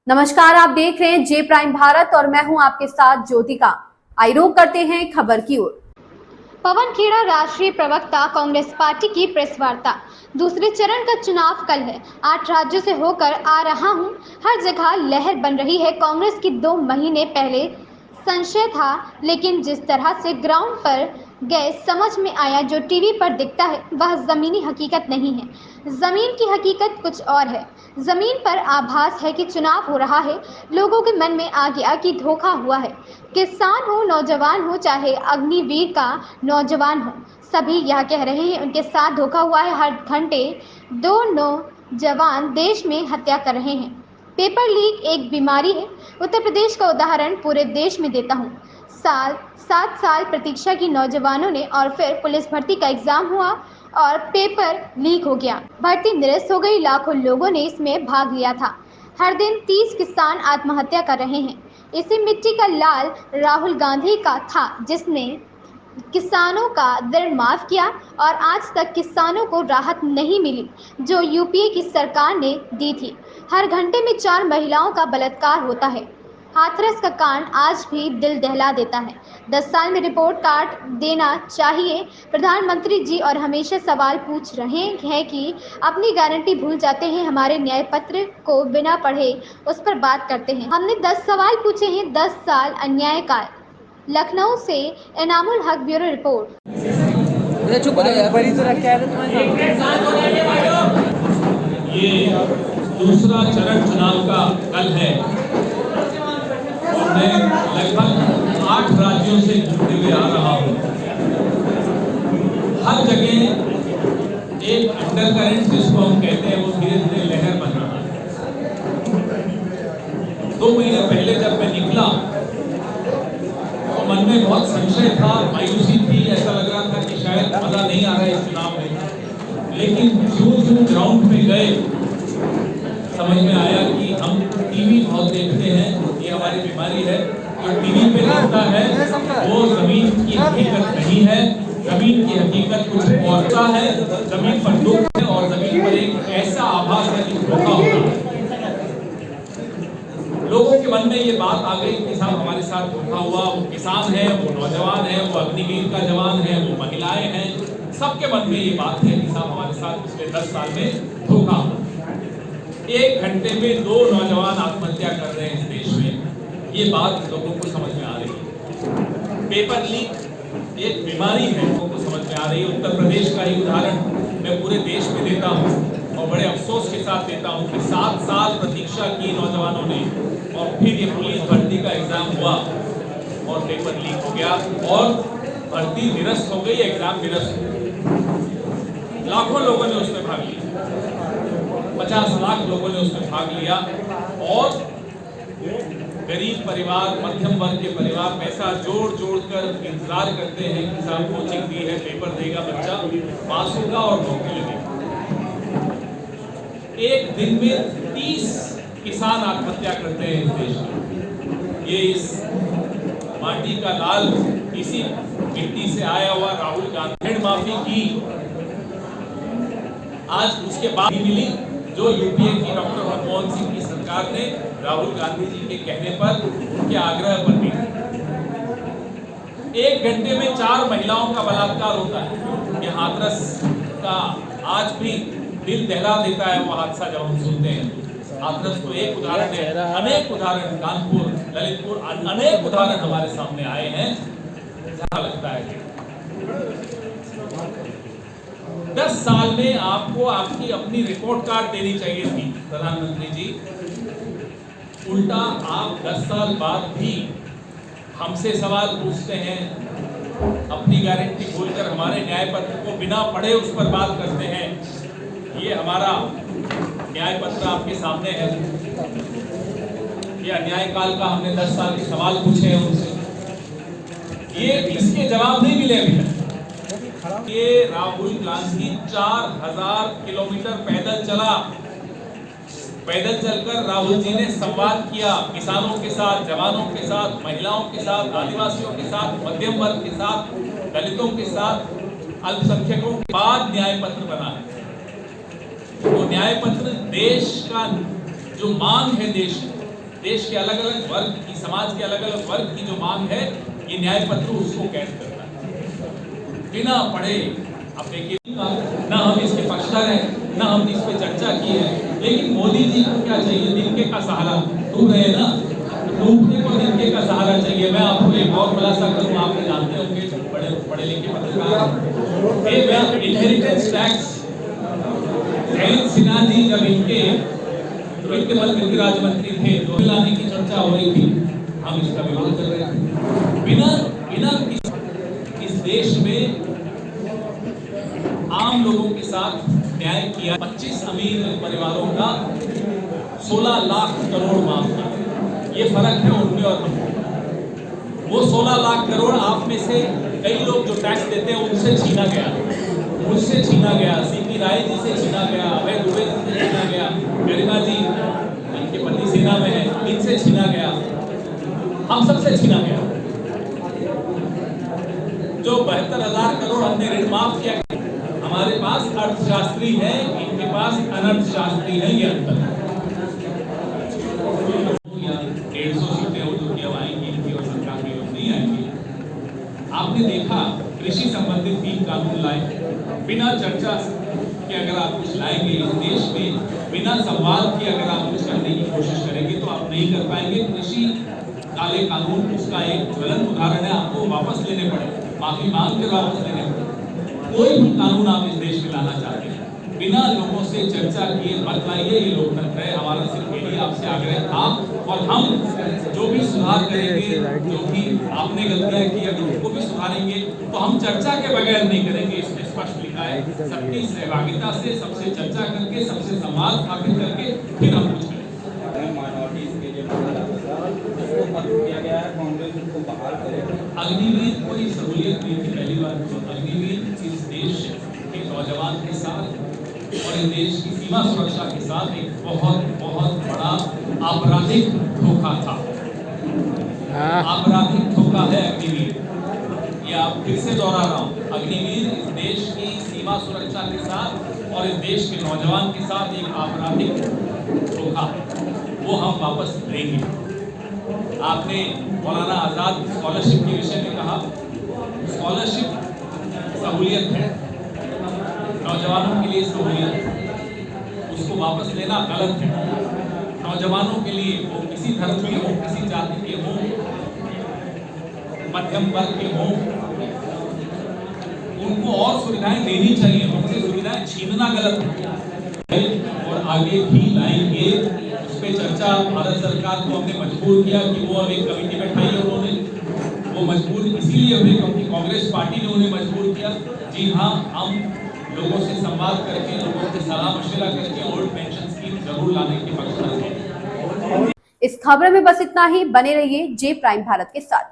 नमस्कार, आप देख रहे हैं जे प्राइम भारत और मैं हूं आपके साथ ज्योतिका। आइए रुक करते हैं खबर की ओर। पवन खेड़ा राष्ट्रीय प्रवक्ता, कांग्रेस पार्टी की प्रेस वार्ता। दूसरे चरण का चुनाव कल है। 8 राज्यों से होकर आ रहा हूं, हर जगह लहर बन रही है। कांग्रेस की 2 महीने पहले संशय था, लेकिन जिस तरह से ग्राउंड पर गए समझ में आया जो टीवी पर दिखता है वह जमीनी हकीकत नहीं है। जमीन की हकीकत कुछ और है। जमीन पर आभास है कि चुनाव हो रहा है। लोगों के मन में आ गया कि धोखा हुआ है। किसान हो, नौजवान हो, चाहे अग्निवीर का नौजवान हो, सभी यह कह रहे हैं उनके साथ धोखा हुआ है। हर घंटे 2 नौजवान देश में हत्या कर रहे हैं। पेपर लीक एक बीमारी है। उत्तर प्रदेश का उदाहरण पूरे देश में देता हूँ। 7 साल प्रतीक्षा की नौजवानों ने, और फिर पुलिस भर्ती का एग्जाम हुआ और पेपर लीक हो गया। भर्ती निरस्त हो गई। लाखों लोगों ने इसमें भाग लिया था। हर दिन 30 किसान आत्महत्या कर रहे हैं। इसी मिट्टी का लाल राहुल गांधी का था, जिसने किसानों का ऋण माफ किया और आज तक किसानों को राहत नहीं मिली जो यूपीए की सरकार ने दी थी। हर घंटे में 4 महिलाओं का बलात्कार होता है। हाथरस का कांड आज भी दिल दहला देता है। 10 साल में रिपोर्ट कार्ड देना चाहिए प्रधानमंत्री जी, और हमेशा सवाल पूछ रहे हैं कि अपनी गारंटी भूल जाते हैं। हमारे न्याय पत्र को बिना पढ़े उस पर बात करते हैं। हमने 10 सवाल पूछे हैं। 10 साल अन्याय का। लखनऊ से एनामुल हक, ब्यूरो रिपोर्ट। चुप हो जाओ, बड़ी तो रखा है ये दूसरा चरण चुनाव का कल है और मैं लगभग 8 राज्यों से घूमते हुए आ रहा हूँ। हर जगह एक अंडरकरेंट जिसको हम कहते हैं वो धीरे धीरे लहर बन रहा है। 2 महीने पहले जब मैं निकला तो मन में बहुत संशय था, मायूसी थी, ऐसा लग रहा था कि शायद मजा नहीं आ रहा है इस चुनाव में। लेकिन जो ग्राउंड में गए समझ में आया कि हम टीवी बहुत देखते हैं, ये हमारी बीमारी है। जो टीवी पे होता है वो जमीन की हकीकत नहीं है। जमीन की हकीकत कुछ और है। जमीन पर दुख है और जमीन पर एक ऐसा आभास है कि धोखा हो रहा है। लोगों के मन में ये बात आ गई कि साहब हमारे साथ धोखा हुआ। वो किसान है, वो नौजवान है, वो अग्निवीर का जवान है, वो महिलाएं हैं, सबके मन में ये बात है कि साहब हमारे साथ पिछले 10 साल में धोखा हुआ। 1 घंटे में 2 नौजवान आत्महत्या कर रहे हैं इस देश में। ये बात लोगों को समझ में आ रही है। पेपर लीक एक बीमारी है, लोगों को समझ में आ रही है। उत्तर प्रदेश का ही उदाहरण मैं पूरे देश में देता हूँ और बड़े अफसोस के साथ देता हूँ कि 7 साल प्रतीक्षा की नौजवानों ने, और फिर ये पुलिस भर्ती का एग्जाम हुआ और पेपर लीक हो गया और भर्ती निरस्त हो गई, एग्जाम निरस्त हो गया। लाखों लोगों ने उसमें भाग लिया, 50 लाख लोगों ने उसमें भाग लिया और गरीब परिवार, मध्यम वर्ग के परिवार पैसा जोड़ कर इंतजार करते हैं कि साहब कोचिंग दी है, पेपर देगा बच्चा, पास होगा और नौकरी लगेगी। एक दिन में 30 किसान आत्महत्या करते हैं इस देश में। ये इस माटी का लाल, इसी मिट्टी से आया हुआ राहुल गांधी ऋण माफी की आज उसके बाद ही मिली जो यूपीए की डॉक्टर मनमोहन सिंह की सरकार ने राहुल गांधी जी के कहने पर, उनके आग्रह पर दी। 1 घंटे में 4 महिलाओं का बलात्कार होता है। ये हाथरस का आज भी दिल दहला देता है वो हादसा जब हम सुनते हैं। हाथरस तो एक उदाहरण है, अनेक उदाहरण, कानपुर, ललितपुर, अनेक उदाहरण हमारे सामने आए हैं जहां लगता है कि 10 साल में आपको आपकी अपनी रिपोर्ट कार्ड देनी चाहिए थी प्रधानमंत्री जी। उल्टा आप 10 साल बाद भी हमसे सवाल पूछते हैं, अपनी गारंटी भूलकर हमारे न्याय पत्र को बिना पढ़े उस पर बात करते हैं। ये हमारा न्याय पत्र आपके सामने है। ये अन्याय काल का हमने 10 साल के सवाल पूछे हैं उनसे, ये इसके जवाब नहीं मिले अभी तक। ये राहुल गांधी 4000 किलोमीटर पैदल चला। पैदल चलकर राहुल जी ने संवाद किया किसानों के साथ, जवानों के साथ, महिलाओं के साथ, आदिवासियों के साथ, मध्यम वर्ग के साथ, दलितों के साथ, अल्पसंख्यकों के बाद न्याय पत्र बना है। वो न्याय पत्र देश का जो मांग है, देश देश के अलग अलग वर्ग की, समाज के अलग अलग वर्ग की जो मांग है, ये न्याय पत्र उसको कैद करता है बिना पढ़े। अब देखिए, ना हम इसके पक्षधर हैं, ना हमने इस पे चर्चा की है, लेकिन मोदी जी को क्या चाहिए? दिनके का सहारा। डूब रहे ना, डूबने को दिनके का सहारा चाहिए। मैं आपको एक और खुलासा करूँ, आप जानते होंगे, पढ़े लिखे पत्रकार, इनहेरिटेंस टैक्स जयंत सिन्हा जी जब इनके वित्त राज्य मंत्री थे तो लाने की चर्चा हो रही थी, हम इसका विरोध कर रहे थे। बिना इस देश में आम लोगों के साथ न्याय किया। 25 अमीर परिवारों का 16 लाख करोड़ माफ किया। ये फर्क है उनमें और हम। वो 16 लाख करोड़ आप में से कई लोग जो टैक्स देते हैं उनसे छीना गया, मुझसे छीना गया, सीपी राय जी से छीना गया, अभय दुबे जी से छीना गया, गरिमा जी इनके पति सेना में है, इनसे छीना गया, हम सबसे छीना गया। जो 72,000 करोड़ हमने ऋण माफ किया, हमारे पास अर्थशास्त्री है, इनके पास अनर्थशास्त्री है, ये अंतर है। 150 सीटें हो जो कि अब आएंगी, इनकी और सरकार की ओर नहीं आएंगी। आपने देखा कृषि संबंधित 3 कानून लाए, बिना चर्चा के अगर आप कुछ लाएंगे इस देश में, बिना संवाद के अगर आप कुछ करने की कोशिश करेंगे तो आप नहीं कर पाएंगे। कृषि काले कानून उसका एक ज्वलंत उदाहरण है। आपको वापस लेने पड़े, माफी मांग कर वापस लेने पड़े। कोई भी कानून आप इस देश में लाना चाहते हैं, बिना लोगों से चर्चा किए मत लाइए। ये लोकतंत्र है। हमारा सिर्फ यही आपसे आग्रह था, और हम जो भी सुधार करेंगे, जो भी आपने गलतियां की अगर उनको भी सुधारेंगे, तो हम चर्चा के बगैर नहीं करेंगे। इसमें स्पष्ट लिखा है, सबकी सहभागिता से, सबसे चर्चा करके, सबसे संवाद स्थापित करके फिर हम कुछ करेंगे। अग्निवीर कोई सहूलियत नहीं थी। पहली बार अग्निवीर इस देश के नौजवान के साथ और इस देश की सीमा सुरक्षा के साथ एक बहुत बहुत बड़ा आपराधिक धोखा था। आपराधिक धोखा है अग्निवीर। ये आप फिर से दोहरा रहा हूँ, अग्निवीर इस देश की सीमा सुरक्षा के साथ और इस देश के नौजवान के साथ एक आपराधिक धोखा, वो हम वापस लेंगे। आपने मौलाना आजाद स्कॉलरशिप के विषय में कहा, स्कॉलरशिप सहूलियत है, नौजवानों के लिए सहूलियत है, उसको वापस लेना गलत है। नौजवानों के लिए, वो किसी धर्म के हो, किसी जाति के हो, मध्यम वर्ग के हो, उनको और सुविधाएं देनी चाहिए। उनसे सुविधाएं छीनना गलत है। और आगे भी लाएंगे, उस पर चर्चा भारत सरकार को हमने मजबूर किया कि वो अब एक कमेटी बैठाई है उन्होंने। वो मजबूर इसीलिए हुए क्योंकि कांग्रेस पार्टी ने उन्हें मजबूर किया। जी हाँ, हम लोगों से संवाद करके, लोगों से सलाह मशवरा करके ओल्ड पेंशन स्कीम जरूर लाने के पक्ष में हैं। इस खबर में बस इतना ही। बने रहिए जे प्राइम भारत के साथ।